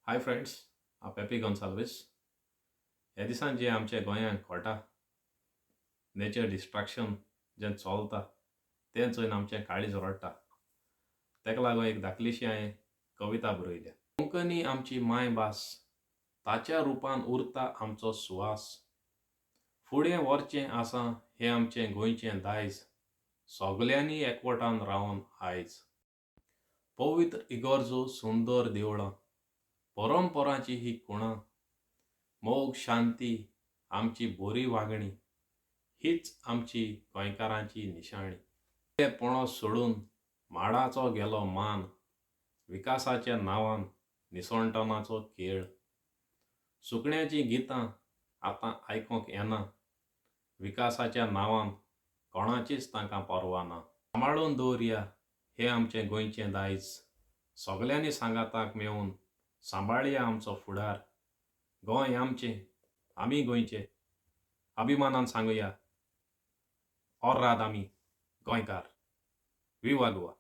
Hi friends, हांव peppy Gonsalves. ह्या दिसान जे आमच्या गोंयांत घडटा, नेचर डिस्ट्रक्शन जें चलता तें चोयन आमचें काळीज रडटा. तेका लागून एक धाकलीशी हांवें कविता बरयल्या. कोंकणी आमची मायभास, ताच्या रुपान उरता आमचो सुवास. फुडें व्हरचें आसा हें आमचें गोंयचें दायज, सोगल्यांनी एकवटान रावन आयज. पवित्र इगर्जो, सुंदर देवळां, परंपरांची ही खुणां, मोग शांती आमची बोरी वागणी, हीच आमची गोंयकारांची निशाणी. पणस सोडून माडाचो गेलो मान, विकासाच्या नांवान निसणटणाचो खेळ. सुकण्याचीं गितां आतां आयकोंक येना, विकासाच्या नांवान कोणाचीच तांकां पर्वा ना. सांबाळून दवरया हें आमचें गोंयचें दायज, सोगल्यांनी सांगाताक मेळून सांबाळया आमचो फुडार. गोंय आमचें, आमी गोंयचे, अभिमानान सांगुया, ओर्राद आमी गोंयकार. विवा गोवा.